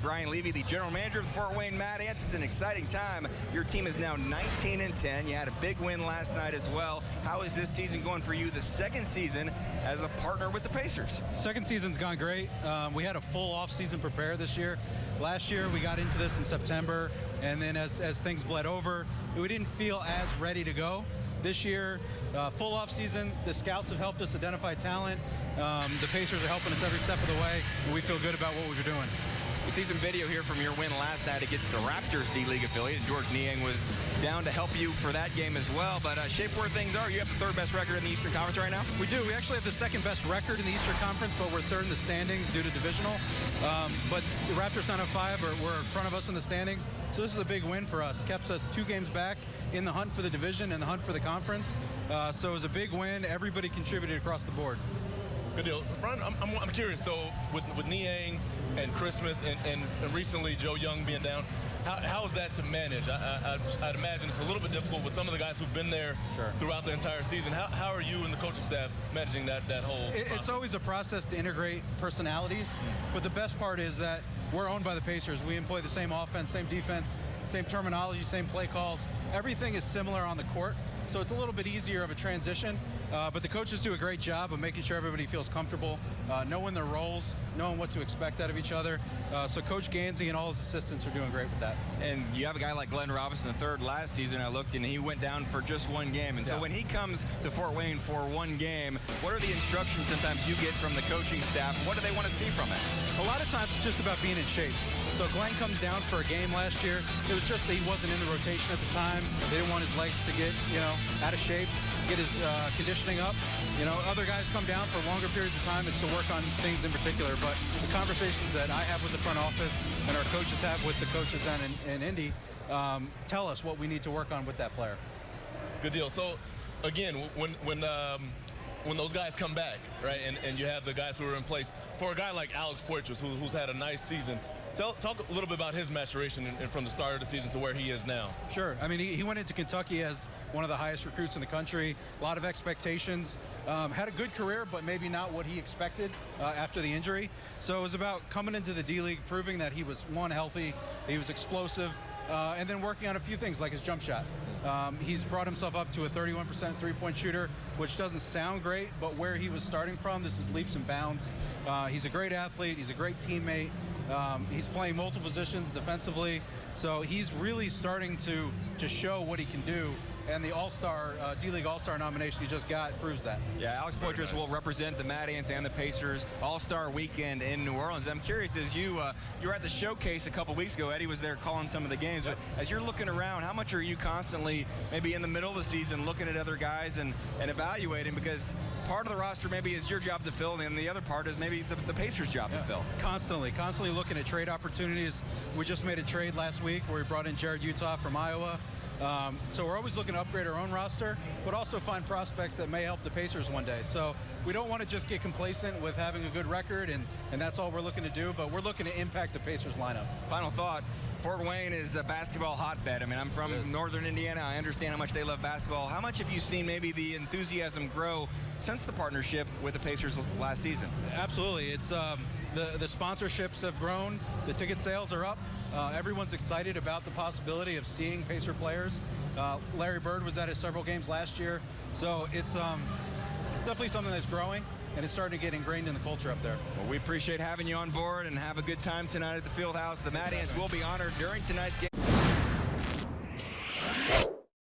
Brian Levy, the general manager of the Fort Wayne Mad Ants. It's an exciting time. Your team is now 19-10. You had a big win last night as well. How is this season going for you, the second season as a partner with the Pacers? Second season's gone great. We had a full off-season prepare this year. Last year, we got into this in September, and then as things bled over, we didn't feel as ready to go. This year, full off season, the scouts have helped us identify talent. The Pacers are helping us every step of the way, and we feel good about what we're doing. We see some video here from your win last night against the Raptors D-League affiliate. George Niang was down to help you for that game as well. But shape where things are. You have the third best record in the Eastern Conference right now? We do. We actually have the second best record in the Eastern Conference, but we're third in the standings due to divisional. But the Raptors 905 were in front of us in the standings. So this is a big win for us. Kept us 2 games back in the hunt for the division and the hunt for the conference. So it was a big win. Everybody contributed across the board. Good deal. Brian, I'm curious, so with Niang and Christmas and recently Joe Young being down, how is that to manage? I'd imagine it's a little bit difficult with some of the guys who've been there throughout the entire season. How are you and the coaching staff managing that whole process? It's always a process to integrate personalities, but the best part is that we're owned by the Pacers. We employ the same offense, same defense, same terminology, same play calls. Everything is similar on the court. So it's a little bit easier of a transition, but the coaches do a great job of making sure everybody feels comfortable, knowing their roles, knowing what to expect out of each other. So Coach Gansey and all his assistants are doing great with that. And you have a guy like Glenn Robinson III last season. I looked and he went down for just 1 game. And so when he comes to Fort Wayne for 1 game, what are the instructions sometimes you get from the coaching staff? What do they want to see from it? A lot of times it's just about being in shape. So Glenn comes down for a game last year. It was just that he wasn't in the rotation at the time. They didn't want his legs to get, out of shape, get his conditioning up. Other guys come down for longer periods of time. It's to work on things in particular. But the conversations that I have with the front office and our coaches have with the coaches down in Indy tell us what we need to work on with that player. Good deal. So, again, when those guys come back, right, and you have the guys who are in place, for a guy like Alex Poitras, who's had a nice season, talk a little bit about his maturation and from the start of the season to where he is now. Sure. I mean, he went into Kentucky as one of the highest recruits in the country, a lot of expectations, had a good career, but maybe not what he expected after the injury. So it was about coming into the D-League, proving that he was, one, healthy, he was explosive, and then working on a few things like his jump shot. He's brought himself up to a 31% three-point shooter, which doesn't sound great, but where he was starting from, this is leaps and bounds. He's a great athlete. He's a great teammate. He's playing multiple positions defensively, so he's really starting to show what he can do. And the All-Star, D-League All-Star nomination he just got proves that. Yeah, Alex Poitras will represent the Mad Ants and the Pacers All-Star Weekend in New Orleans. I'm curious, as you were at the showcase a couple weeks ago, Eddie was there calling some of the games, but as you're looking around, how much are you constantly, maybe in the middle of the season, looking at other guys and evaluating? Because part of the roster maybe is your job to fill, and the other part is maybe the Pacers' job to fill. Constantly looking at trade opportunities. We just made a trade last week where we brought in Jared Utah from Iowa. So we're always looking to upgrade our own roster, but also find prospects that may help the Pacers one day. So we don't want to just get complacent with having a good record, and that's all we're looking to do, but we're looking to impact the Pacers lineup. Final thought. Fort Wayne is a basketball hotbed. I mean, I'm from northern Indiana. I understand how much they love basketball. How much have you seen maybe the enthusiasm grow since the partnership with the Pacers last season? Absolutely. It's the sponsorships have grown. The ticket sales are up. Everyone's excited about the possibility of seeing Pacer players. Larry Bird was at several games last year. So it's definitely something that's growing, and it's starting to get ingrained in the culture up there. Well, we appreciate having you on board, and have a good time tonight at the Fieldhouse. The Mad Ants will be honored during tonight's game.